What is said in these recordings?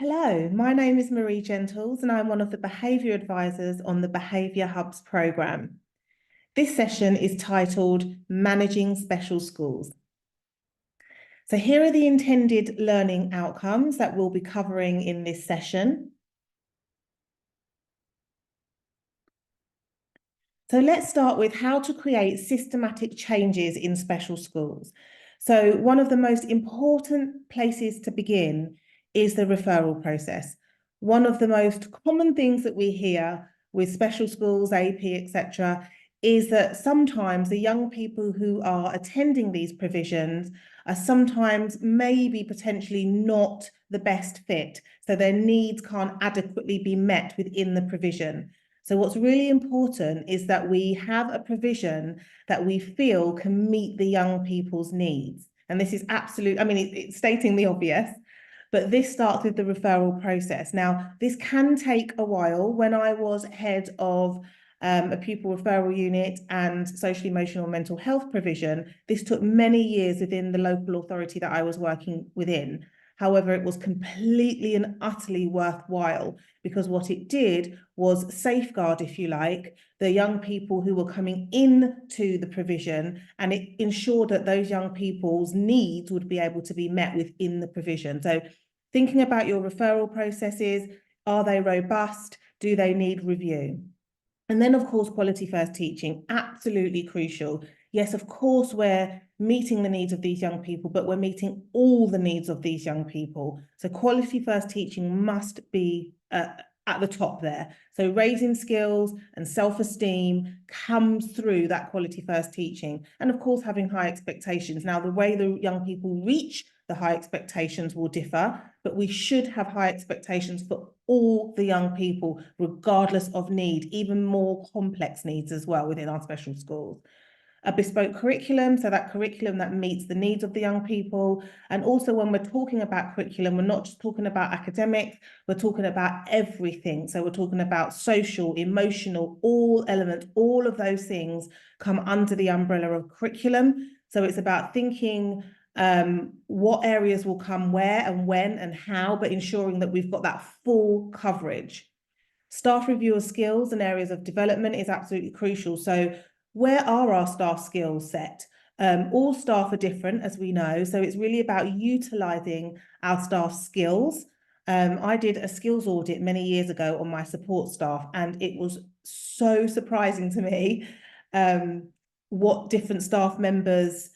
Hello, my name is Marie Gentles and I'm one of the behaviour advisors on the Behaviour Hubs programme. This session is titled Managing Special Schools. So here are the intended learning outcomes that we'll be covering in this session. So let's start with how to create systematic changes in special schools. So one of the most important places to begin is the referral process. One of the most common things that we hear with special schools, AP, etc., is that sometimes the young people who are attending these provisions are sometimes maybe potentially not the best fit. So their needs can't adequately be met within the provision. So what's really important is that we have a provision that we feel can meet the young people's needs. And this is absolute, I mean, it's stating the obvious, but this starts with the referral process. Now, this can take a while. When I was head of a pupil referral unit and social, emotional, and mental health provision, this took many years within the local authority that I was working within. However, it was completely and utterly worthwhile because what it did was safeguard, if you like, the young people who were coming into the provision, and it ensured that those young people's needs would be able to be met within the provision. So thinking about your referral processes, are they robust? Do they need review? And then, of course, quality first teaching, absolutely crucial. Yes, of course, we're meeting the needs of these young people, but we're meeting all the needs of these young people. So quality first teaching must be at the top there. So raising skills and self-esteem comes through that quality first teaching. And of course, having high expectations. Now, the way the young people reach the high expectations will differ, but we should have high expectations for all the young people, regardless of need, even more complex needs as well within our special schools. A bespoke curriculum, so that curriculum that meets the needs of the young people. And also when we're talking about curriculum, we're not just talking about academics, we're talking about everything. So we're talking about social, emotional, all elements, all of those things come under the umbrella of curriculum. So it's about thinking what areas will come where and when and how, but ensuring that we've got that full coverage. Staff review of skills and areas of development is absolutely crucial. So where are our staff skills set? All staff are different, as we know, so it's really about utilising our staff skills. I did a skills audit many years ago on my support staff, and it was so surprising to me what different staff members'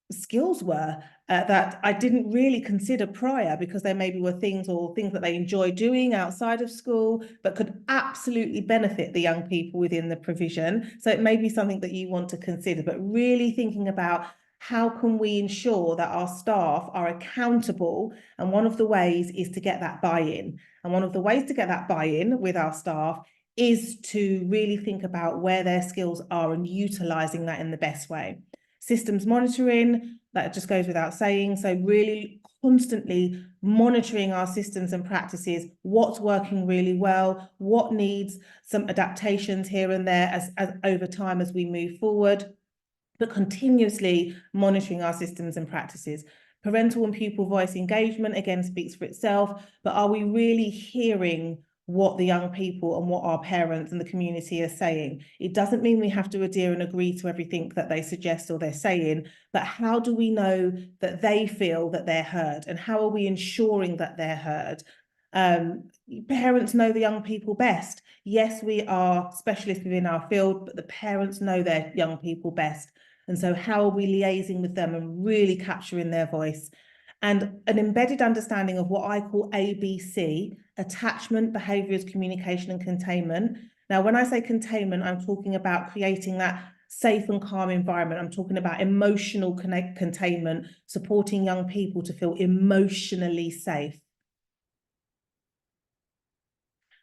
skills were that I didn't really consider prior, because there maybe were things that they enjoy doing outside of school, but could absolutely benefit the young people within the provision. So it may be something that you want to consider, but really thinking about how can we ensure that our staff are accountable? And one of the ways is to get that buy-in. And one of the ways to get that buy-in with our staff is to really think about where their skills are and utilising that in the best way. Systems monitoring, that just goes without saying. So really constantly monitoring our systems and practices, what's working really well, what needs some adaptations here and there as over time as we move forward, but continuously monitoring our systems and practices. Parental and pupil voice engagement, again, speaks for itself, but are we really hearing what the young people and what our parents and the community are saying? It doesn't mean we have to adhere and agree to everything that they suggest or they're saying, but how do we know that they feel that they're heard? And how are we ensuring that they're heard? Parents know the young people best. Yes, we are specialists within our field, but the parents know their young people best. And so how are we liaising with them and really capturing their voice? And an embedded understanding of what I call ABC, attachment, behaviours, communication, and containment. Now, when I say containment, I'm talking about creating that safe and calm environment. I'm talking about emotional containment, supporting young people to feel emotionally safe.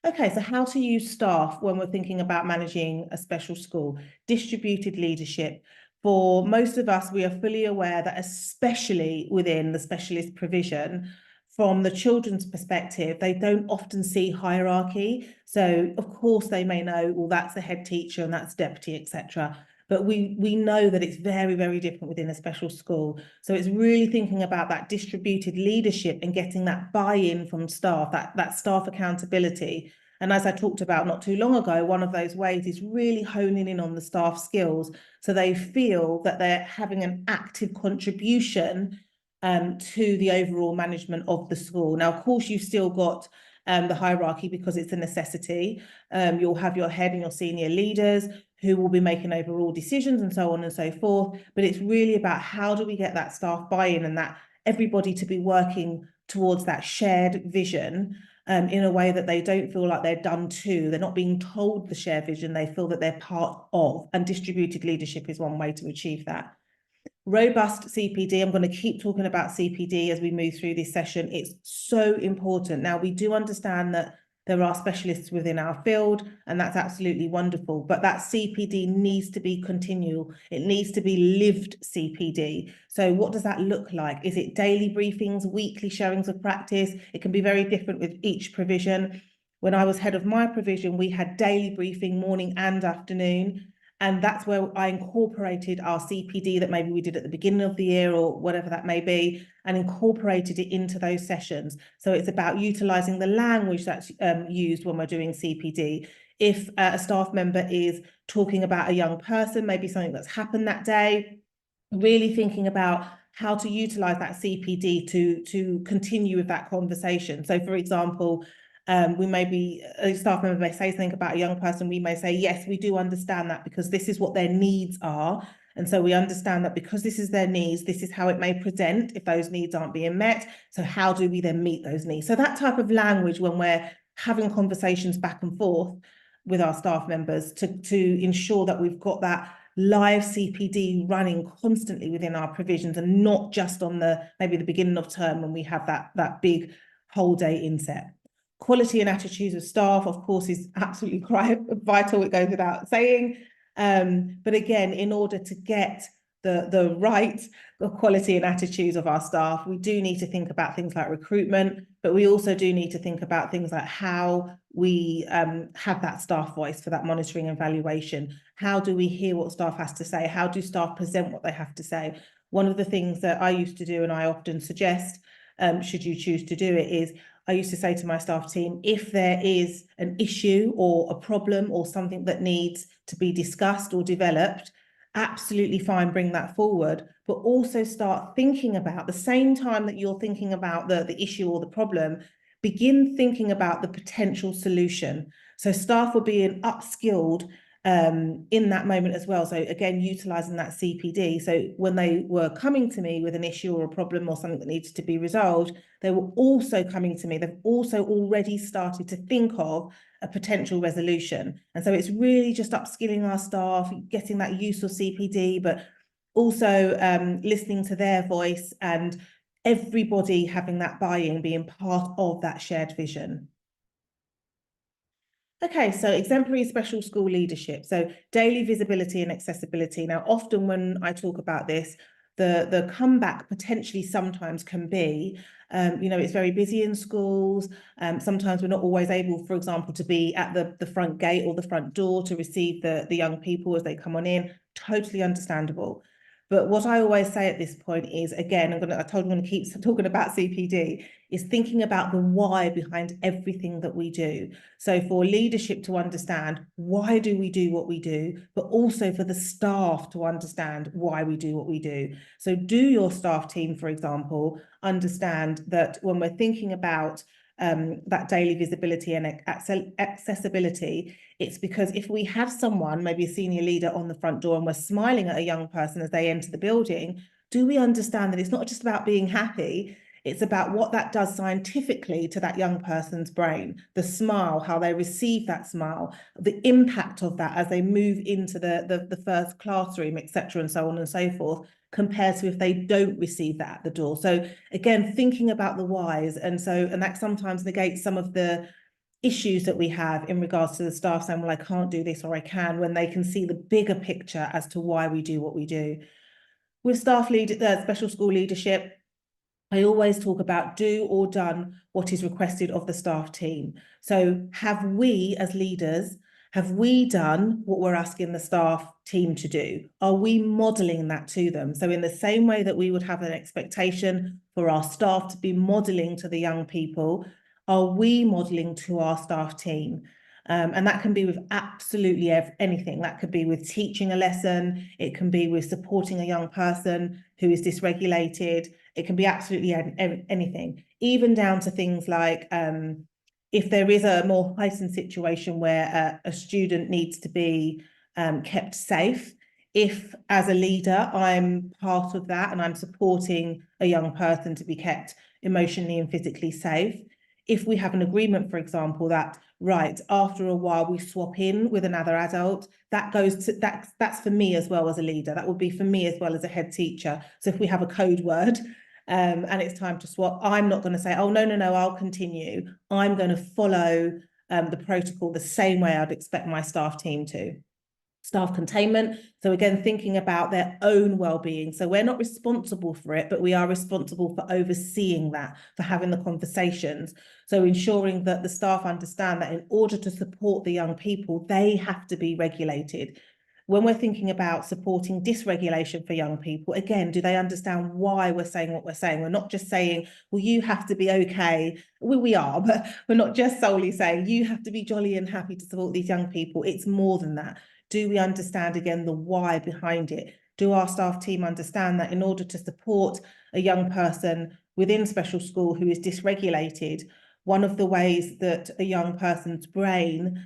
Okay, so how to use staff when we're thinking about managing a special school. Distributed leadership. For most of us, we are fully aware that especially within the specialist provision, from the children's perspective, they don't often see hierarchy. So of course they may know, well, that's the head teacher and that's deputy, etc. but we know that it's very, very different within a special school. So it's really thinking about that distributed leadership and getting that buy-in from staff, that staff accountability. And as I talked about not too long ago, one of those ways is really honing in on the staff skills so they feel that they're having an active contribution to the overall management of the school. Now, of course, you've still got the hierarchy because it's a necessity. You'll have your head and your senior leaders who will be making overall decisions and so on and so forth. But it's really about how do we get that staff buy-in and that everybody to be working towards that shared vision in a way that they don't feel like they're done to. They're not being told the shared vision. They feel that they're part of, and distributed leadership is one way to achieve that. Robust CPD, I'm going to keep talking about CPD as we move through this session. It's so important. Now, we do understand that there are specialists within our field, and that's absolutely wonderful, but that CPD needs to be continual. It needs to be lived CPD. So what does that look like? Is it daily briefings, weekly showings of practice? It can be very different with each provision. When I was head of my provision, we had daily briefing, morning and afternoon. And that's where I incorporated our CPD that maybe we did at the beginning of the year or whatever that may be, and incorporated it into those sessions. So it's about utilising the language that's used when we're doing CPD. If a staff member is talking about a young person, maybe something that's happened that day, really thinking about how to utilise that CPD to continue with that conversation. So, for example, we may be, a staff member may say something about a young person, we may say, yes, we do understand that because this is what their needs are. And so we understand that because this is their needs, this is how it may present if those needs aren't being met. So how do we then meet those needs? So that type of language when we're having conversations back and forth with our staff members to ensure that we've got that live CPD running constantly within our provisions and not just on maybe the beginning of term when we have that big whole day inset. Quality and attitudes of staff, of course, is absolutely vital. It goes without saying. But again, in order to get the right quality and attitudes of our staff, we do need to think about things like recruitment, but we also do need to think about things like how we have that staff voice for that monitoring and evaluation. How do we hear what staff has to say? How do staff present what they have to say? One of the things that I used to do, and I often suggest, should you choose to do it, is I used to say to my staff team, if there is an issue or a problem or something that needs to be discussed or developed, absolutely fine, bring that forward, but also start thinking about the same time that you're thinking about the issue or the problem, begin thinking about the potential solution. So staff were being upskilled in that moment as well. So again, utilising that CPD. So when they were coming to me with an issue or a problem or something that needed to be resolved, they were also coming to me. They've also already started to think of a potential resolution. And so it's really just upskilling our staff, getting that use of CPD, but also listening to their voice and everybody having that buy-in, being part of that shared vision. Okay, so exemplary special school leadership. So daily visibility and accessibility. Now, often when I talk about this, the comeback potentially sometimes can be, it's very busy in schools. Sometimes we're not always able, for example, to be at the front gate or the front door to receive the young people as they come on in. Totally understandable. But what I always say at this point is, again, I told you I'm going to keep talking about CPD, is thinking about the why behind everything that we do. So for leadership to understand why do we do what we do, but also for the staff to understand why we do what we do. So do your staff team, for example, understand that when we're thinking about that daily visibility and accessibility, it's because if we have someone, maybe a senior leader on the front door, and we're smiling at a young person as they enter the building, do we understand that it's not just about being happy, it's about what that does scientifically to that young person's brain, the smile, how they receive that smile, the impact of that as they move into the first classroom, etc., and so on and so forth, compared to if they don't receive that at the door. So again, thinking about the whys, and that sometimes negates some of the issues that we have in regards to the staff saying, well, I can't do this or I can, when they can see the bigger picture as to why we do what we do. With special school leadership, I always talk about do or done what is requested of the staff team. So have we as leaders, Have we done what we're asking the staff team to do? Are we modeling that to them? So in the same way that we would have an expectation for our staff to be modeling to the young people, are we modeling to our staff team? And that can be with absolutely anything. That could be with teaching a lesson. It can be with supporting a young person who is dysregulated. It can be absolutely anything, even down to things like if there is a more heightened situation where a student needs to be kept safe. If, as a leader, I'm part of that and I'm supporting a young person to be kept emotionally and physically safe, if we have an agreement, for example, that right after a while we swap in with another adult, that goes to that's for me as well as a leader. That would be for me as well as a head teacher. So if we have a code word and it's time to swap, I'm not going to say, oh no, I'll continue. I'm going to follow the protocol the same way I'd expect my staff team to. Staff containment. So again, thinking about their own well-being. So we're not responsible for it, but we are responsible for overseeing that, for having the conversations. So ensuring that the staff understand that in order to support the young people, they have to be regulated. When we're thinking about supporting dysregulation for young people, again, do they understand why we're saying what we're saying? We're not just saying, well, you have to be okay. We are, but we're not just solely saying you have to be jolly and happy to support these young people. It's more than that. Do we understand, again, the why behind it? Do our staff team understand that in order to support a young person within special school who is dysregulated, one of the ways that a young person's brain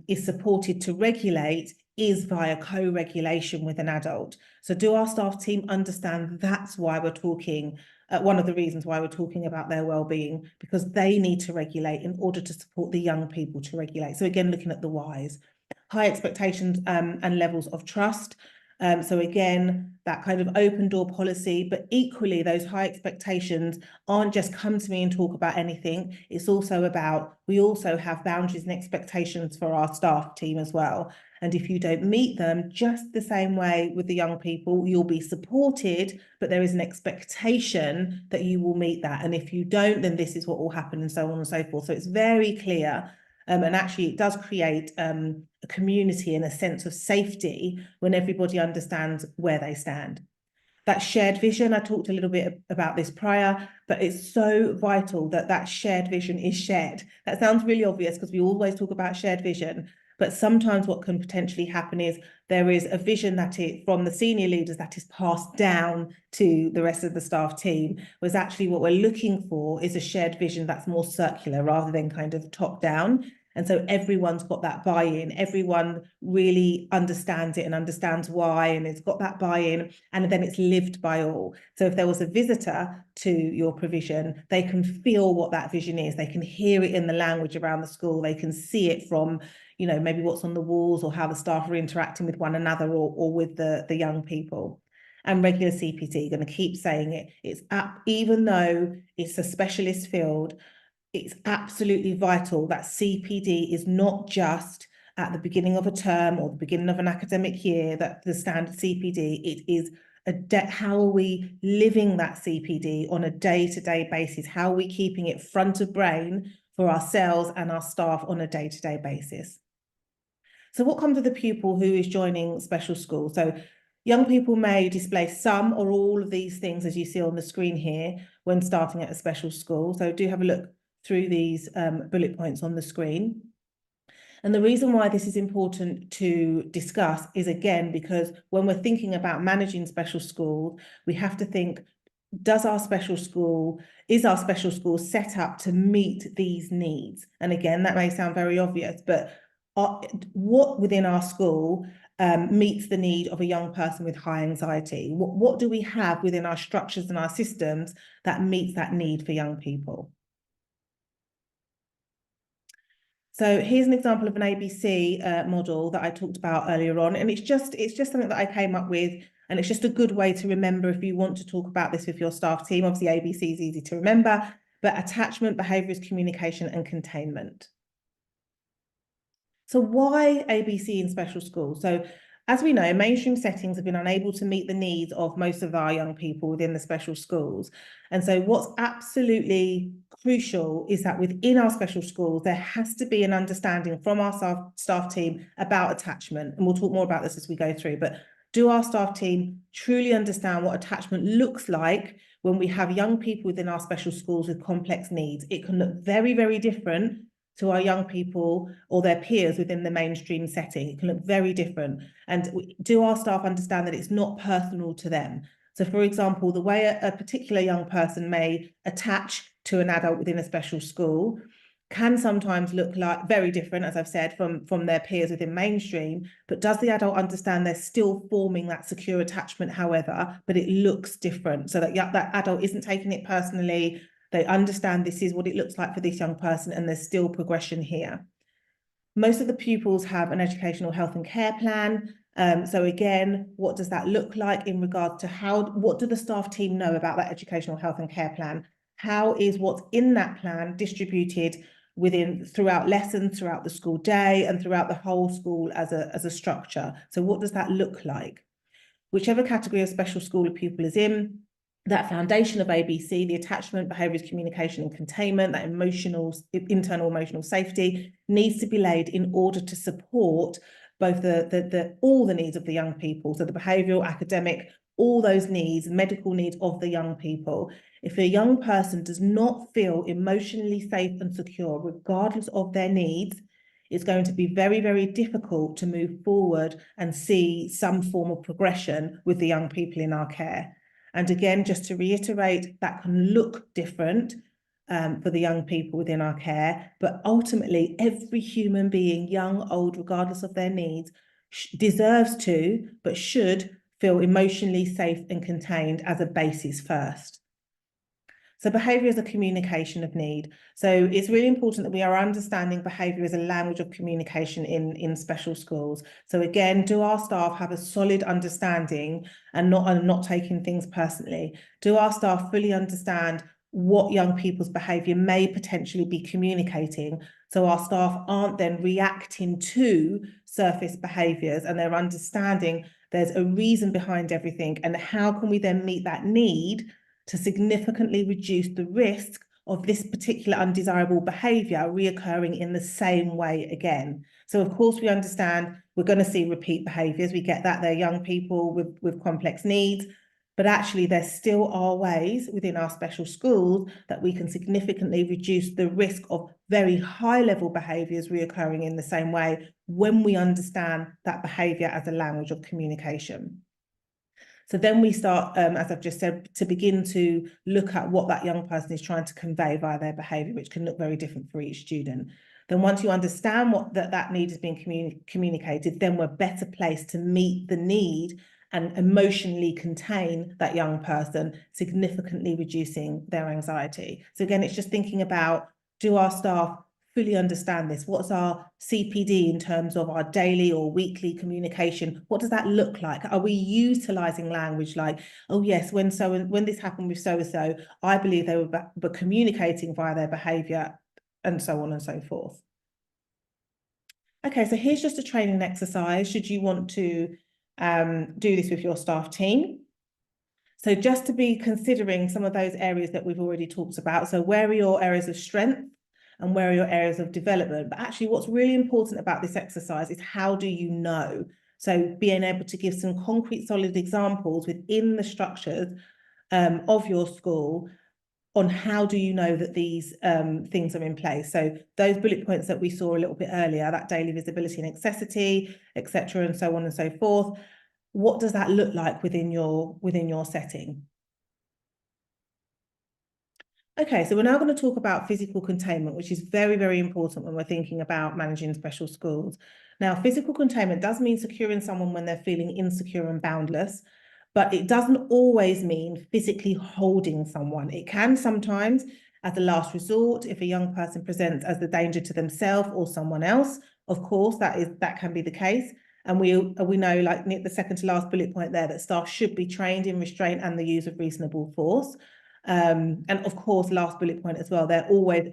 is supported to regulate is via co-regulation with an adult. So do our staff team understand that's why we're talking, one of the reasons why we're talking about their well-being, because they need to regulate in order to support the young people to regulate. So again, looking at the whys. High expectations and levels of trust. So again, that kind of open door policy, but equally those high expectations aren't just come to me and talk about anything. It's also about, we also have boundaries and expectations for our staff team as well. And if you don't meet them, just the same way with the young people, you'll be supported, but there is an expectation that you will meet that. And if you don't, then this is what will happen, and so on and so forth. So it's very clear. And actually, it does create a community and a sense of safety when everybody understands where they stand. That shared vision, I talked a little bit about this prior, but it's so vital that that shared vision is shared. That sounds really obvious because we always talk about shared vision, but sometimes what can potentially happen is there is a vision that is from the senior leaders that is passed down to the rest of the staff team, whereas actually what we're looking for is a shared vision that's more circular rather than kind of top down. And so everyone's got that buy-in, everyone really understands it and understands why, and it's got that buy-in, and then it's lived by all. So if there was a visitor to your provision, they can feel what that vision is, they can hear it in the language around the school, they can see it from, you know, maybe what's on the walls or how the staff are interacting with one another or with the young people. And regular CPD, going to keep saying it, it's even though it's a specialist field, it's absolutely vital that CPD is not just at the beginning of a term or the beginning of an academic year, that the standard CPD, it is how are we living that CPD on a day-to-day basis? How are we keeping it front of brain for ourselves and our staff on a day-to-day basis? So what comes with a pupil who is joining special school? So young people may display some or all of these things, as you see on the screen here, when starting at a special school. So do have a look through these bullet points on the screen. And the reason why this is important to discuss is, again, because when we're thinking about managing special schools, we have to think, is our special school set up to meet these needs? And again, that may sound very obvious, but what within our school meets the need of a young person with high anxiety? What do we have within our structures and our systems that meets that need for young people? So here's an example of an ABC model that I talked about earlier on, and it's just something that I came up with, and it's just a good way to remember if you want to talk about this with your staff team. Obviously, ABC is easy to remember, but attachment, behaviours, communication, and containment. So why ABC in special schools? So As we know, mainstream settings have been unable to meet the needs of most of our young people within the special schools. And so what's absolutely crucial is that within our special schools, there has to be an understanding from our staff team about attachment. And we'll talk more about this as we go through, but do our staff team truly understand what attachment looks like when we have young people within our special schools with complex needs? It can look very, very different to our young people or their peers within the mainstream setting. It can look very different. And do our staff understand that it's not personal to them? So, for example, the way a particular young person may attach to an adult within a special school can sometimes look like very different, as I've said, from their peers within mainstream. But does the adult understand they're still forming that secure attachment, however, but it looks different, so that that adult isn't taking it personally? They understand this is what it looks like for this young person, and there's still progression here. Most of the pupils have an educational health and care plan. So again, what does that look like in regard to what do the staff team know about that educational health and care plan? How is what's in that plan distributed throughout lessons, throughout the school day, and throughout the whole school as a structure? So what does that look like? Whichever category of special school a pupil is in, that foundation of ABC, the attachment, behaviours, communication and containment, that internal emotional safety needs to be laid in order to support both all the needs of the young people. So the behavioural, academic, all those needs, medical needs of the young people. If a young person does not feel emotionally safe and secure, regardless of their needs, it's going to be very, very difficult to move forward and see some form of progression with the young people in our care. And again, just to reiterate, that can look different for the young people within our care, but ultimately every human being, young, old, regardless of their needs, deserves to, but should feel emotionally safe and contained as a basis first. So behaviour is a communication of need. So it's really important that we are understanding behaviour as a language of communication in special schools. So again, do our staff have a solid understanding and not taking things personally? Do our staff fully understand what young people's behaviour may potentially be communicating, so our staff aren't then reacting to surface behaviours, and they're understanding there's a reason behind everything, and how can we then meet that need to significantly reduce the risk of this particular undesirable behaviour reoccurring in the same way again. So of course we understand we're going to see repeat behaviours. We get that they're young people with complex needs, but actually there still are ways within our special schools that we can significantly reduce the risk of very high level behaviours reoccurring in the same way when we understand that behaviour as a language of communication. So then we start, as I've just said, to begin to look at what that young person is trying to convey via their behaviour, which can look very different for each student. Then once you understand what that need is being communicated, then we're better placed to meet the need and emotionally contain that young person, significantly reducing their anxiety. So again, it's just thinking about, do our staff fully understand this? What's our CPD in terms of our daily or weekly communication? What does that look like? Are we utilising language like, oh yes, when this happened with so-and-so, I believe they were communicating via their behaviour, and so on and so forth. Okay, so here's just a training exercise should you want to do this with your staff team. So just to be considering some of those areas that we've already talked about. So where are your areas of strength and where are your areas of development? But actually what's really important about this exercise is, how do you know? So being able to give some concrete, solid examples within the structures of your school on how do you know that these things are in place. So those bullet points that we saw a little bit earlier, that daily visibility and accessibility, etc., and so on and so forth. What does that look like within your setting? Okay, so we're now going to talk about physical containment, which is very, very important when we're thinking about managing special schools. Now, physical containment does mean securing someone when they're feeling insecure and boundless, but it doesn't always mean physically holding someone. It can sometimes, as a last resort, if a young person presents as the danger to themselves or someone else, of course, that can be the case. And we know, like the second to last bullet point there, that staff should be trained in restraint and the use of reasonable force. And of course, last bullet point as well, they're always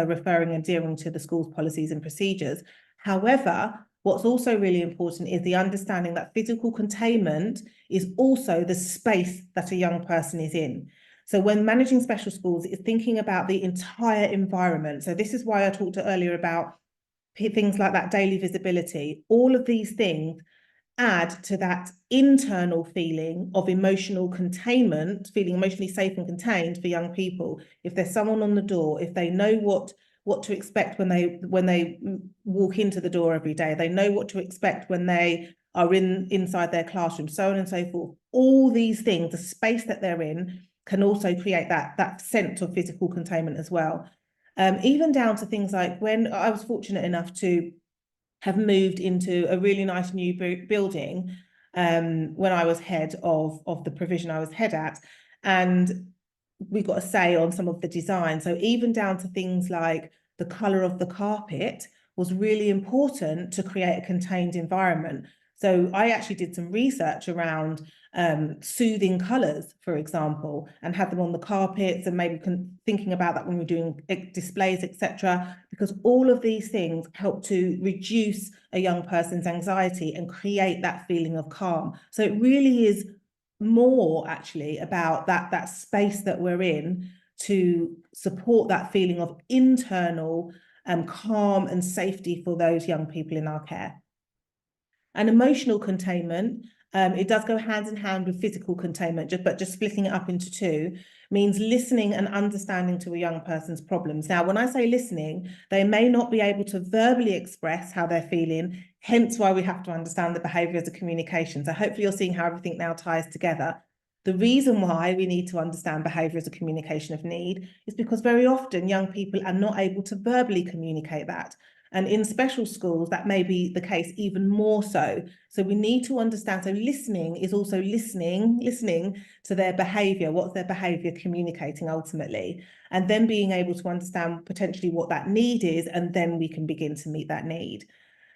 referring and adhering to the school's policies and procedures. However, What's also really important is the understanding that physical containment is also the space that a young person is in. So when managing special schools, it's thinking about the entire environment. So this is why I talked earlier about things like that daily visibility. All of these things add to that internal feeling of emotional containment, feeling emotionally safe and contained for young people. If there's someone on the door, if they know what to expect when they walk into the door every day, they know what to expect when they are inside their classroom, so on and so forth. All these things, the space that they're in, can also create that sense of physical containment as well. Even down to things like when I was fortunate enough to have moved into a really nice new building when I was head of the provision I was head at, and we got a say on some of the design. So even down to things like the colour of the carpet was really important to create a contained environment. So I actually did some research around soothing colours, for example, and had them on the carpets, and maybe thinking about that when we're doing displays, etc., because all of these things help to reduce a young person's anxiety and create that feeling of calm. So it really is more actually about that space that we're in to support that feeling of internal calm and safety for those young people in our care. And emotional containment, it does go hand in hand with physical containment, but just splitting it up into two, means listening and understanding to a young person's problems. Now, when I say listening, they may not be able to verbally express how they're feeling, hence why we have to understand the behaviours of communication. So hopefully you're seeing how everything now ties together. The reason why we need to understand behaviour as a communication of need is because very often young people are not able to verbally communicate that. And in special schools, that may be the case even more so. So we need to understand. So listening is also listening to their behaviour. What's their behaviour communicating ultimately? And then being able to understand potentially what that need is, and then we can begin to meet that need.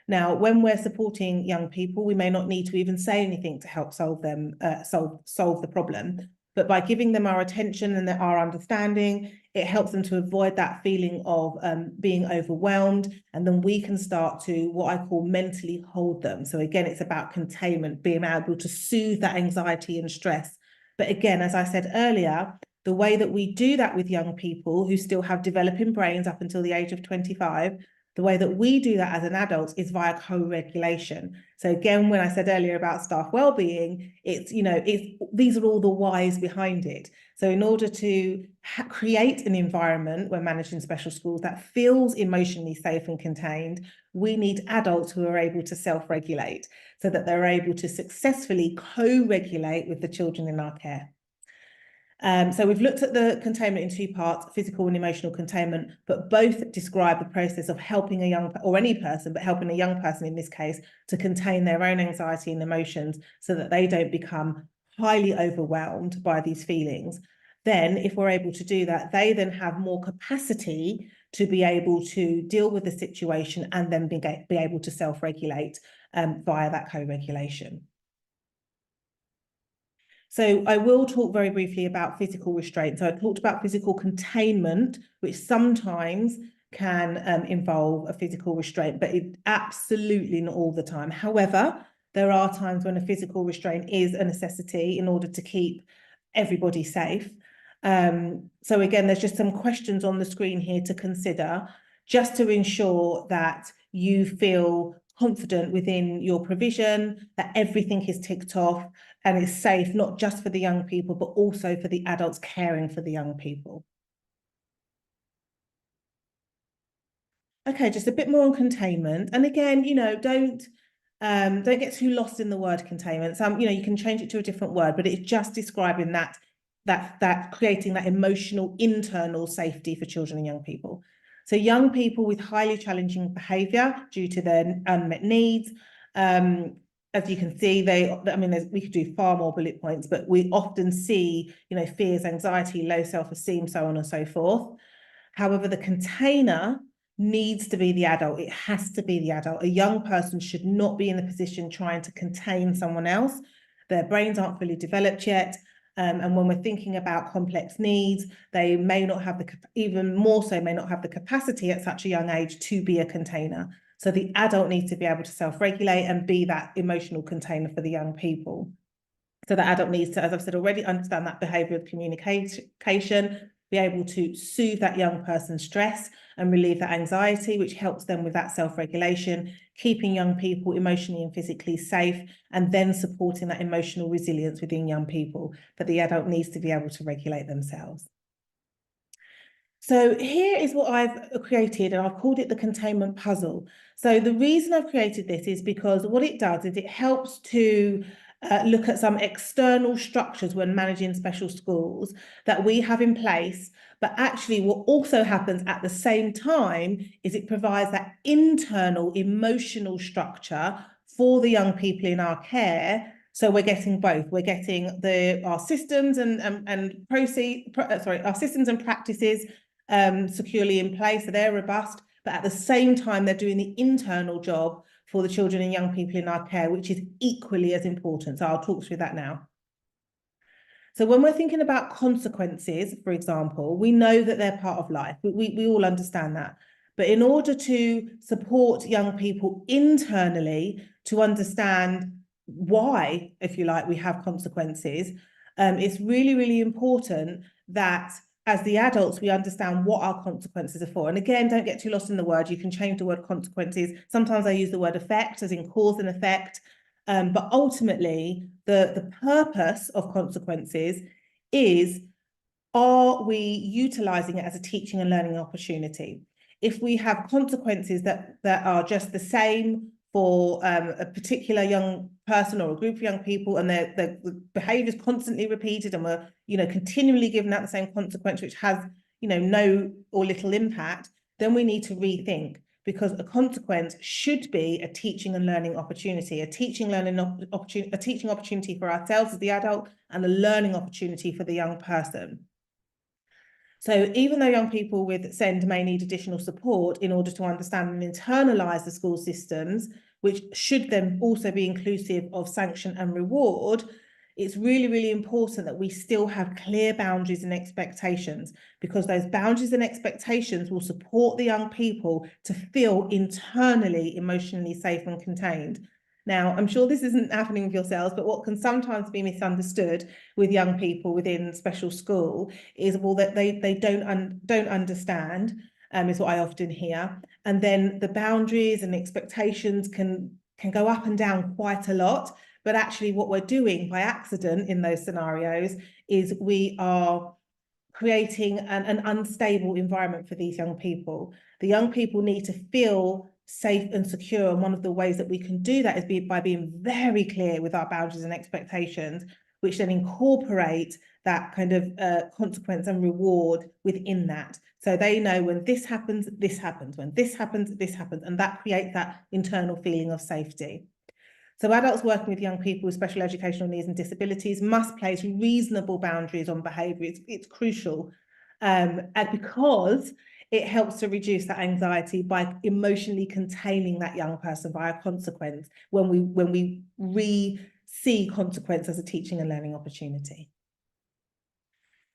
Now, when we're supporting young people, we may not need to even say anything to help solve the problem. But by giving them our attention and our understanding, it helps them to avoid that feeling of being overwhelmed. And then we can start to, what I call, mentally hold them. So again, it's about containment, being able to soothe that anxiety and stress. But again, as I said earlier, the way that we do that with young people who still have developing brains up until the age of 25, the way that we do that as an adult is via co-regulation. So again, when I said earlier about staff well-being, these are all the whys behind it. So in order to create an environment when managing special schools that feels emotionally safe and contained, we need adults who are able to self-regulate so that they're able to successfully co-regulate with the children in our care. So we've looked at the containment in two parts, physical and emotional containment, but both describe the process of helping a young, or any person, but helping a young person in this case, to contain their own anxiety and emotions so that they don't become highly overwhelmed by these feelings. Then, if we're able to do that, they then have more capacity to be able to deal with the situation and then be able to self-regulate via that co-regulation. So I will talk very briefly about physical restraint. So I talked about physical containment, which sometimes can involve a physical restraint, but it absolutely not all the time. However, there are times when a physical restraint is a necessity in order to keep everybody safe. So again, there's just some questions on the screen here to consider, just to ensure that you feel confident within your provision, that everything is ticked off and is safe, not just for the young people, but also for the adults caring for the young people. Okay, just a bit more on containment. And again, don't get too lost in the word containment. You can change it to a different word, but it's just describing that creating that emotional internal safety for children and young people. So young people with highly challenging behaviour due to their unmet needs, as you can see, we could do far more bullet points, but we often see, fears, anxiety, low self-esteem, so on and so forth. However, the container needs to be the adult. It has to be the adult. A young person should not be in a position trying to contain someone else. Their brains aren't fully developed yet. And when we're thinking about complex needs, they may not have even more so, may not have the capacity at such a young age to be a container. So the adult needs to be able to self-regulate and be that emotional container for the young people. So the adult needs to, as I've said already, understand that behaviour of communication, be able to soothe that young person's stress and relieve that anxiety, which helps them with that self-regulation, keeping young people emotionally and physically safe, and then supporting that emotional resilience within young people. But the adult needs to be able to regulate themselves. So here is what I've created, and I've called it the containment puzzle. So the reason I've created this is because what it does is it helps to look at some external structures when managing special schools that we have in place. But actually what also happens at the same time is it provides that internal emotional structure for the young people in our care. So we're getting both. We're getting our systems our systems and practices securely in place, so they're robust, but at the same time, they're doing the internal job for the children and young people in our care, which is equally as important. So I'll talk through that now. So when we're thinking about consequences, for example, we know that they're part of life. We all understand that. But in order to support young people internally to understand why, if you like, we have consequences, it's really, really important that as the adults, we understand what our consequences are for. And again, don't get too lost in the word. You can change the word consequences. Sometimes I use the word effect, as in cause and effect. But ultimately, the purpose of consequences is, are we utilising it as a teaching and learning opportunity? If we have consequences that are just the same for a particular young person or a group of young people, and their behaviour is constantly repeated, and we're continually giving out the same consequence, which has no or little impact, then we need to rethink, because a consequence should be a teaching and learning opportunity, a teaching opportunity for ourselves as the adult, and a learning opportunity for the young person. So even though young people with SEND may need additional support in order to understand and internalise the school systems, which should then also be inclusive of sanction and reward, it's really, really important that we still have clear boundaries and expectations, because those boundaries and expectations will support the young people to feel internally emotionally safe and contained. Now, I'm sure this isn't happening with yourselves, but what can sometimes be misunderstood with young people within special school is, well, that they don't understand, is what I often hear. And then the boundaries and expectations can go up and down quite a lot. But actually what we're doing by accident in those scenarios is we are creating an unstable environment for these young people. The young people need to feel safe and secure, and one of the ways that we can do that is by being very clear with our boundaries and expectations, which then incorporate that kind of consequence and reward within that. So they know when this happens, this happens. When this happens, this happens. And that creates that internal feeling of safety. So adults working with young people with special educational needs and disabilities must place reasonable boundaries on behaviour. It's crucial, and because it helps to reduce that anxiety by emotionally containing that young person via consequence when we see consequence as a teaching and learning opportunity.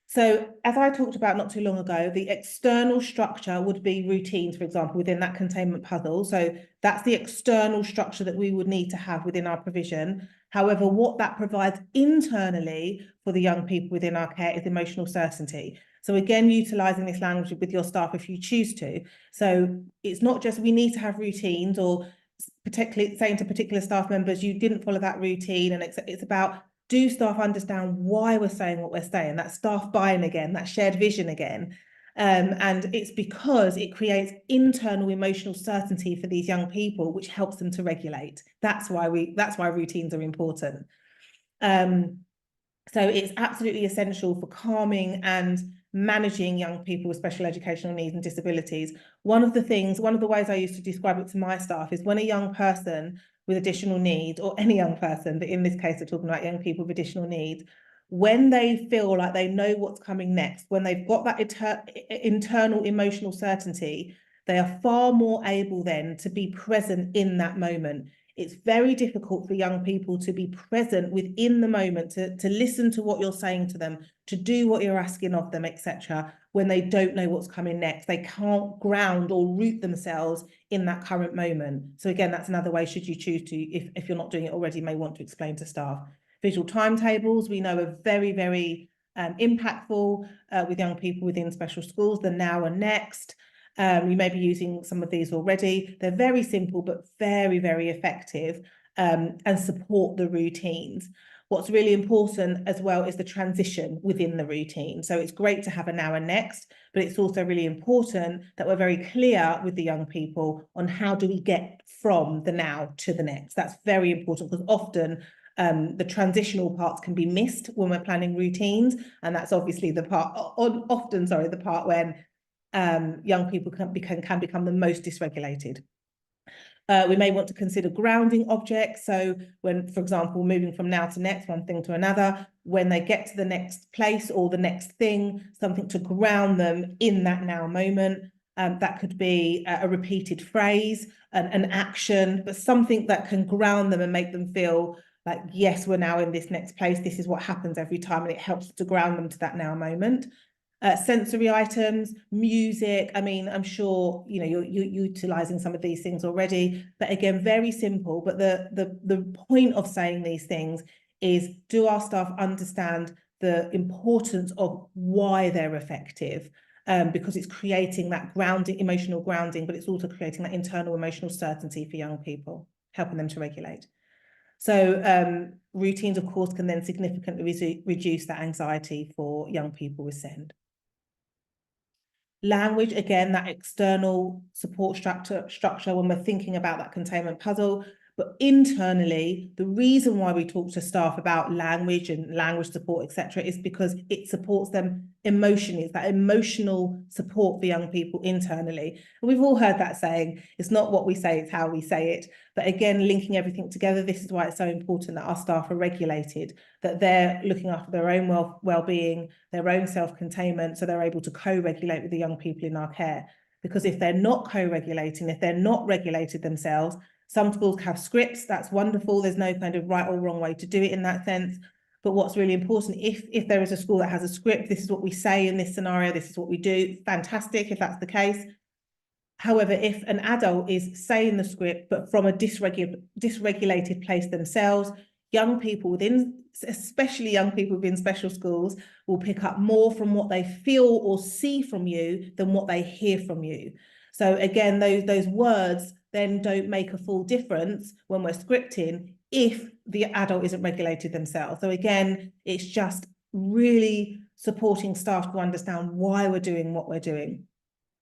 So as I talked about not too long ago, the external structure would be routines, for example, within that containment puzzle. So that's the external structure that we would need to have within our provision. However, what that provides internally for the young people within our care is emotional certainty. So again, utilising this language with your staff if you choose to. So it's not just we need to have routines, or particularly saying to particular staff members, you didn't follow that routine, and it's about, do staff understand why we're saying what we're saying? That staff buy-in again, that shared vision again. And it's because it creates internal emotional certainty for these young people, which helps them to regulate. That's why routines are important. So it's absolutely essential for calming and managing young people with special educational needs and disabilities. One of the ways I used to describe it to my staff is, when a young person with additional needs, or any young person, but in this case, we're talking about young people with additional needs, when they feel like they know what's coming next, when they've got that internal emotional certainty, they are far more able then to be present in that moment. It's very difficult for young people to be present within the moment, to listen to what you're saying to them, to do what you're asking of them, etc., when they don't know what's coming next. They can't ground or root themselves in that current moment. So again, that's another way, should you choose to, if you're not doing it already, you may want to explain to staff. Visual timetables, we know, are very, very impactful with young people within special schools, the now and next. You may be using some of these already. They're very simple, but very, very effective, and support the routines. What's really important as well is the transition within the routine. So it's great to have a now and next, but it's also really important that we're very clear with the young people on how do we get from the now to the next. That's very important, because often the transitional parts can be missed when we're planning routines, and that's obviously the part, the part when young people can become the most dysregulated. We may want to consider grounding objects. So when, for example, moving from now to next, one thing to another, when they get to the next place or the next thing, something to ground them in that now moment. That could be a repeated phrase, an action, but something that can ground them and make them feel like, yes, we're now in this next place. This is what happens every time, and it helps to ground them to that now moment. Sensory items, music. I mean, I'm sure you're utilizing some of these things already, but again, very simple. But the point of saying these things is, do our staff understand the importance of why they're effective? Because it's creating that grounding, emotional grounding, but it's also creating that internal emotional certainty for young people, helping them to regulate. So routines, of course, can then significantly reduce that anxiety for young people with SEND. Language, again, that external support structure when we're thinking about that containment puzzle. But internally, the reason why we talk to staff about language and language support, etc., is because it supports them emotionally. It's that emotional support for young people internally. And we've all heard that saying, it's not what we say, it's how we say it. But again, linking everything together, this is why it's so important that our staff are regulated, that they're looking after their own well-being, their own self-containment, so they're able to co-regulate with the young people in our care. Because if they're not co-regulating, if they're not regulated themselves, some schools have scripts, that's wonderful. There's no kind of right or wrong way to do it in that sense. But what's really important, if there is a school that has a script, this is what we say in this scenario, this is what we do, fantastic if that's the case. However, if an adult is saying the script, but from a dysregulated place themselves, young people within, especially young people within special schools, will pick up more from what they feel or see from you than what they hear from you. So again, those words then don't make a full difference when we're scripting if the adult isn't regulated themselves. So again, it's just really supporting staff to understand why we're doing what we're doing.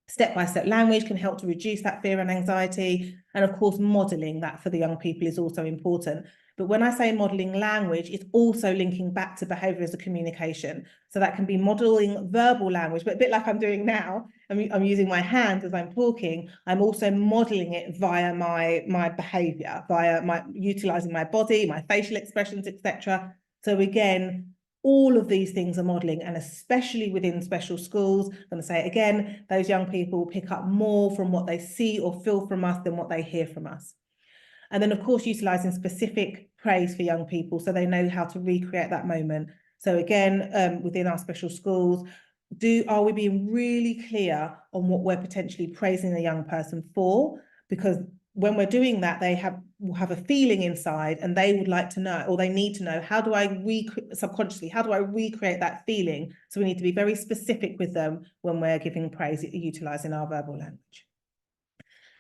Step-by-step language can help to reduce that fear and anxiety. And of course, modelling that for the young people is also important. But when I say modelling language, it's also linking back to behaviour as a communication. So that can be modelling verbal language, but a bit like I'm doing now. I'm using my hands as I'm talking. I'm also modelling it via my behaviour, via utilising my body, my facial expressions, etc. So again, all of these things are modelling, and especially within special schools, I'm going to say it again, those young people pick up more from what they see or feel from us than what they hear from us. And then, of course, utilising specific praise for young people so they know how to recreate that moment. So again, within our special schools, are we being really clear on what we're potentially praising a young person for? Because when we're doing that, will have a feeling inside, and they would like to know, or they need to know, how do I subconsciously, how do I recreate that feeling? So we need to be very specific with them when we're giving praise, utilising our verbal language.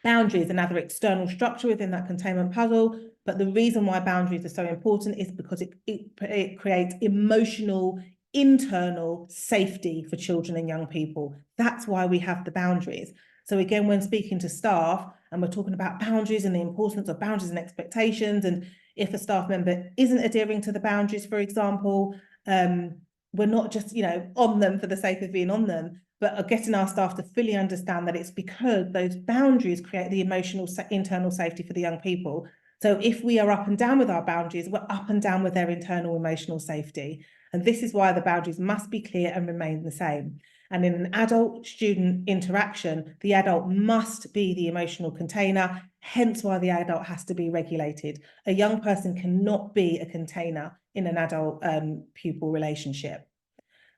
Boundaries, another external structure within that containment puzzle. But the reason why boundaries are so important is because it creates emotional, internal safety for children and young people. That's why we have the boundaries. So again, when speaking to staff, and we're talking about boundaries and the importance of boundaries and expectations, and if a staff member isn't adhering to the boundaries, for example, we're not just, on them for the sake of being on them, but are getting our staff to fully understand that it's because those boundaries create the emotional internal safety for the young people. So if we are up and down with our boundaries, we're up and down with their internal emotional safety. And this is why the boundaries must be clear and remain the same. And in an adult-student interaction, the adult must be the emotional container, hence why the adult has to be regulated. A young person cannot be a container in an adult-pupil relationship.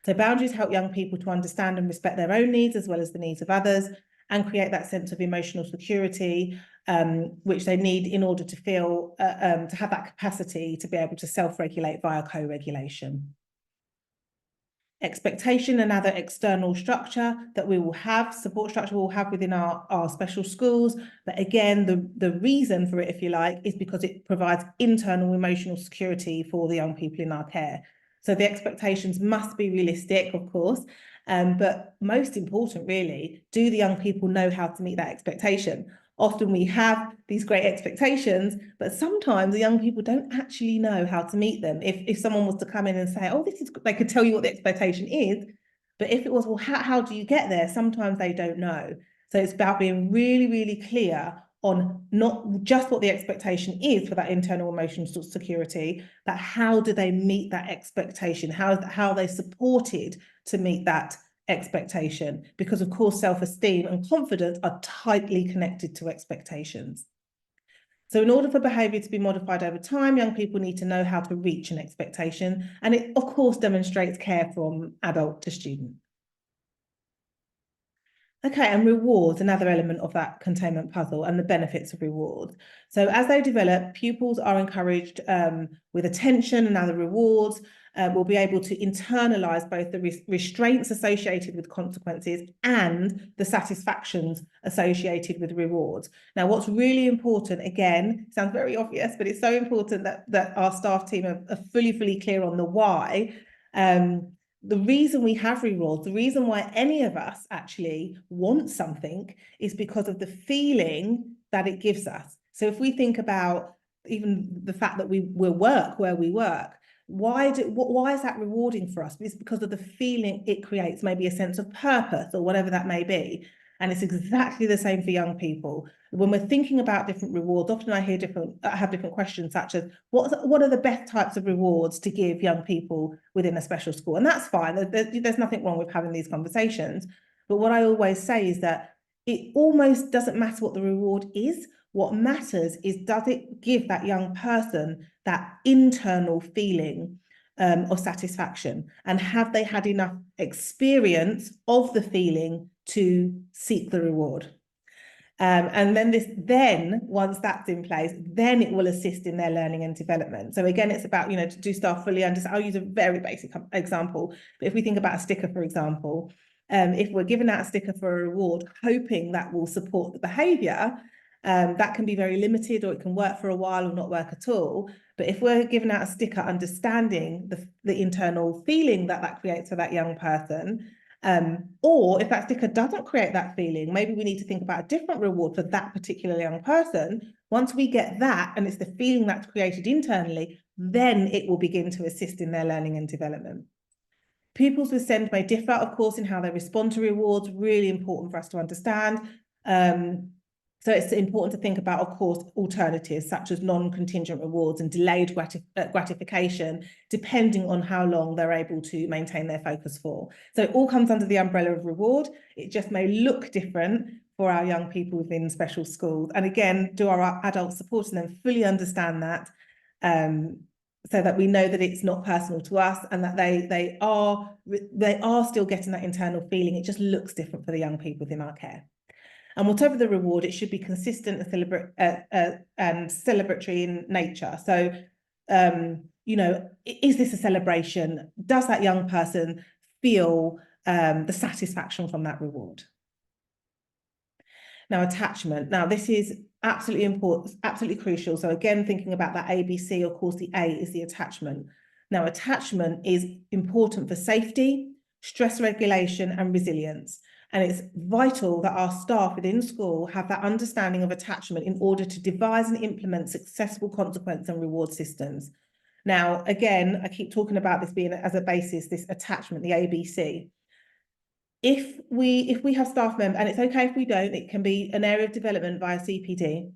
So boundaries help young people to understand and respect their own needs as well as the needs of others, and create that sense of emotional security, which they need in order to feel, to have that capacity to be able to self-regulate via co-regulation. Expectation, another external structure that we will have, support structure we'll have within our special schools. But again, the reason for it, if you like, is because it provides internal emotional security for the young people in our care. So the expectations must be realistic, of course, but most important, really, do the young people know how to meet that expectation? Often we have these great expectations, but sometimes the young people don't actually know how to meet them. If someone was to come in and say, oh, this is, they could tell you what the expectation is, but if it was, well, how do you get there? Sometimes they don't know. So it's about being really, really clear on not just what the expectation is for that internal emotional security, but how do they meet that expectation? How are they supported to meet that expectation? Because of course, self-esteem and confidence are tightly connected to expectations. So in order for behaviour to be modified over time, young people need to know how to reach an expectation. And it, of course, demonstrates care from adult to student. Okay, and rewards, another element of that containment puzzle, and the benefits of rewards. So as they develop, pupils are encouraged with attention and other rewards, will be able to internalize both the restraints associated with consequences and the satisfactions associated with rewards. Now, what's really important, again, sounds very obvious, but it's so important that our staff team are fully clear on the why. The reason we have rewards, the reason why any of us actually want something, is because of the feeling that it gives us. So if we think about even the fact that we will work where we work, why is that rewarding for us? It's because of the feeling it creates, maybe a sense of purpose or whatever that may be. And it's exactly the same for young people. When we're thinking about different rewards, often I have different questions, such as what are the best types of rewards to give young people within a special school? And that's fine. There's nothing wrong with having these conversations. But what I always say is that it almost doesn't matter what the reward is. What matters is, does it give that young person that internal feeling of satisfaction? And have they had enough experience of the feeling to seek the reward? And then once that's in place, then it will assist in their learning and development. So again, it's about, to do staff fully understand. I'll use a very basic example, but if we think about a sticker, for example, if we're giving out a sticker for a reward, hoping that will support the behaviour, that can be very limited, or it can work for a while or not work at all. But if we're giving out a sticker, understanding the internal feeling that creates for that young person, or if that sticker doesn't create that feeling, maybe we need to think about a different reward for that particular young person. Once we get that, and it's the feeling that's created internally, then it will begin to assist in their learning and development. Pupils with SEND may differ, of course, in how they respond to rewards. Really important for us to understand. So it's important to think about, of course, alternatives such as non-contingent rewards and delayed gratification, depending on how long they're able to maintain their focus for. So it all comes under the umbrella of reward. It just may look different for our young people within special schools. And again, do our adults supporting them fully understand that, so that we know that it's not personal to us, and that they are still getting that internal feeling. It just looks different for the young people within our care. And whatever the reward, it should be consistent and celebratory in nature. So, is this a celebration? Does that young person feel the satisfaction from that reward? Now, attachment. Now, this is absolutely important, absolutely crucial. So again, thinking about that ABC, of course, the A is the attachment. Now, attachment is important for safety, stress regulation, and resilience. And it's vital that our staff within school have that understanding of attachment in order to devise and implement successful consequence and reward systems. Now, again, I keep talking about this being as a basis, this attachment, the ABC. If we have staff members, and it's okay if we don't, it can be an area of development via CPD.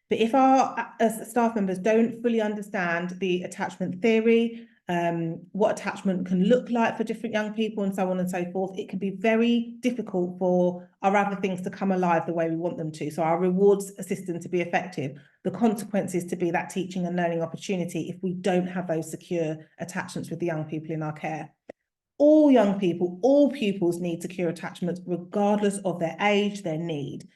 But if our staff members don't fully understand the attachment theory, what attachment can look like for different young people, and so on and so forth. It can be very difficult for our other things to come alive the way we want them to. So our rewards system to be effective, the consequences to be that teaching and learning opportunity if we don't have those secure attachments with the young people in our care. All young people, all pupils need secure attachments regardless of their age, their need,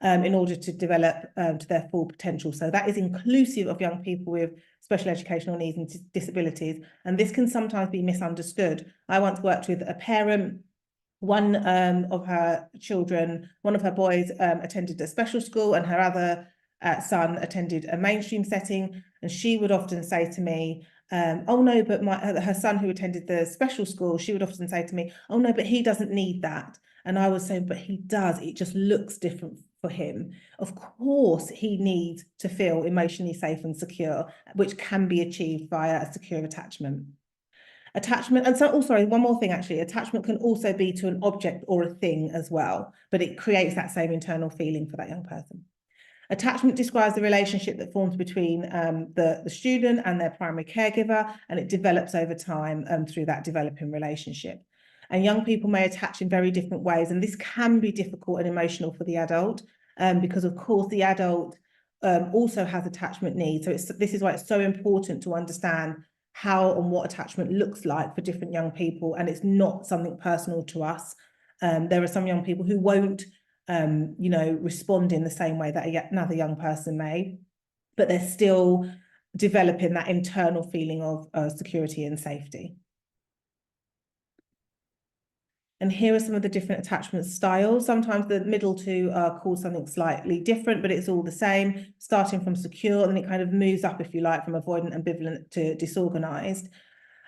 in order to develop to their full potential. So that is inclusive of young people with special educational needs and disabilities. And this can sometimes be misunderstood. I once worked with a parent. One of her children, one of her boys attended a special school, and her other son attended a mainstream setting. And she would often say to me, oh no, but her son who attended the special school, she would often say to me, oh no, but he doesn't need that. And I was saying, but he does. It just looks different for him. Of course, he needs to feel emotionally safe and secure, which can be achieved via a secure attachment. Attachment, and so, oh, sorry, one more thing actually. Attachment can also be to an object or a thing as well, but it creates that same internal feeling for that young person. Attachment describes the relationship that forms between the student and their primary caregiver, and it develops over time through that developing relationship. And young people may attach in very different ways, and this can be difficult and emotional for the adult, because of course the adult also has attachment needs. So this is why it's so important to understand how and what attachment looks like for different young people, and it's not something personal to us. There are some young people who won't respond in the same way that another young person may, but they're still developing that internal feeling of security and safety. And here are some of the different attachment styles. Sometimes the middle two are called something slightly different, but it's all the same, starting from secure, and then it kind of moves up, if you like, from avoidant, ambivalent to disorganized.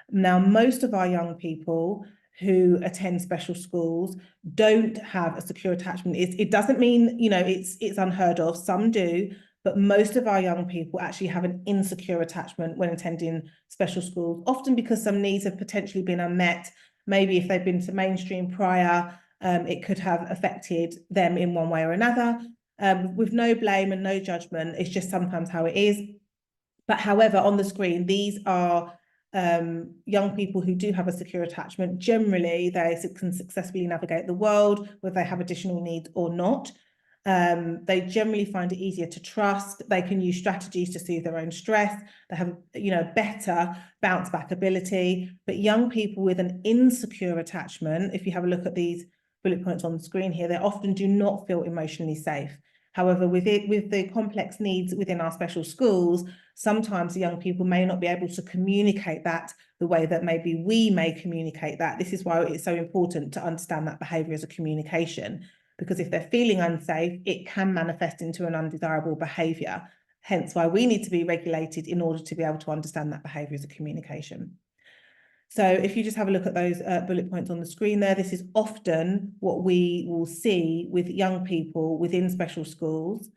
Now, most of our young people who attend special schools don't have a secure attachment. It doesn't mean, it's unheard of. Some do, but most of our young people actually have an insecure attachment when attending special schools, often because some needs have potentially been unmet. Maybe if they've been to mainstream prior, it could have affected them in one way or another. With no blame and no judgment, it's just sometimes how it is. But however, on the screen, these are young people who do have a secure attachment. Generally, they can successfully navigate the world, whether they have additional needs or not. They generally find it easier to trust. They can use strategies to soothe their own stress. They have, better bounce back ability. But young people with an insecure attachment, if you have a look at these bullet points on the screen here, they often do not feel emotionally safe. However, with the complex needs within our special schools, sometimes the young people may not be able to communicate that the way that maybe we may communicate that. This is why it's so important to understand that behaviour as a communication, because if they're feeling unsafe, it can manifest into an undesirable behaviour. Hence why we need to be regulated in order to be able to understand that behaviour as a communication. So if you just have a look at those bullet points on the screen there, this is often what we will see with young people within special schools.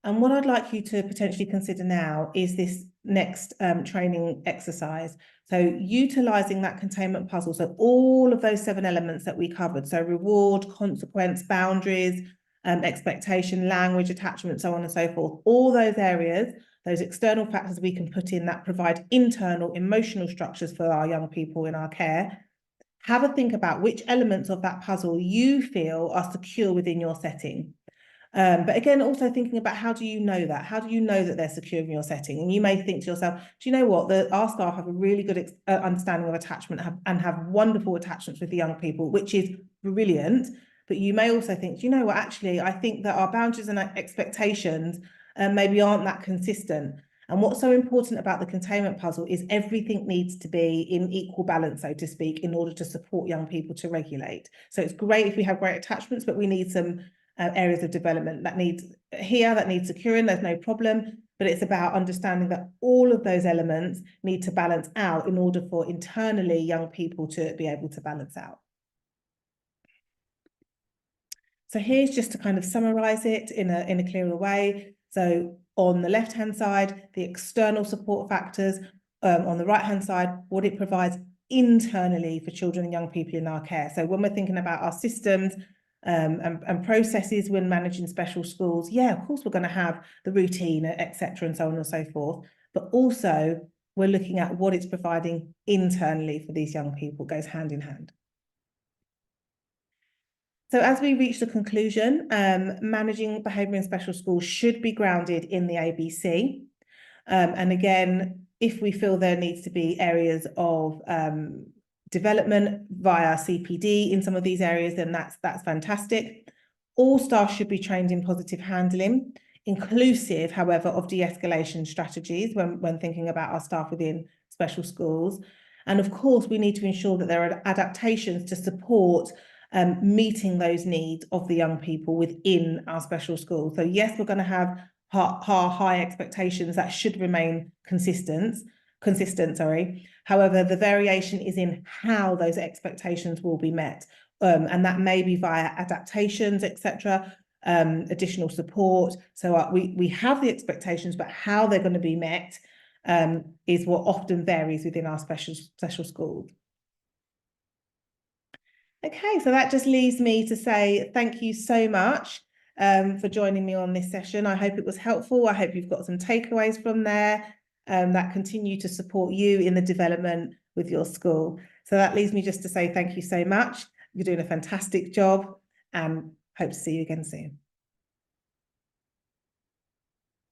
And what I'd like you to potentially consider now is this next training exercise. So utilising that containment puzzle, so all of those 7 elements that we covered, so reward, consequence, boundaries, expectation, language, attachment, so on and so forth, all those areas, those external factors we can put in that provide internal emotional structures for our young people in our care. Have a think about which elements of that puzzle you feel are secure within your setting. But again, also thinking about how do you know that? How do you know that they're secure in your setting? And you may think to yourself, do you know what? Our staff have a really good understanding of attachment and have wonderful attachments with the young people, which is brilliant. But you may also think, do you know what? Actually, I think that our boundaries and expectations maybe aren't that consistent. And what's so important about the containment puzzle is everything needs to be in equal balance, so to speak, in order to support young people to regulate. So it's great if we have great attachments, but we need some areas of development that need securing. There's no problem, but it's about understanding that all of those elements need to balance out in order for internally young people to be able to balance out. So here's just to kind of summarize it in a clearer way. So on the left-hand side, the external support factors, on the right-hand side, what it provides internally for children and young people in our care. So when we're thinking about our systems, and processes when managing special schools. Yeah, of course, we're going to have the routine, etc., and so on and so forth. But also, we're looking at what it's providing internally for these young people. It goes hand in hand. So as we reach the conclusion, managing behaviour in special schools should be grounded in the ABC. And again, if we feel there needs to be areas of development via CPD in some of these areas, then that's fantastic. All staff should be trained in positive handling, inclusive, however, of de-escalation strategies when thinking about our staff within special schools. And of course, we need to ensure that there are adaptations to support meeting those needs of the young people within our special schools. So yes, we're going to have high expectations that should remain consistent. However, the variation is in how those expectations will be met. And that may be via adaptations, etc., additional support. So we have the expectations, but how they're going to be met is what often varies within our special schools. Okay, so that just leaves me to say thank you so much for joining me on this session. I hope it was helpful. I hope you've got some takeaways from there that continue to support you in the development with your school. So that leaves me just to say thank you so much. You're doing a fantastic job and hope to see you again soon.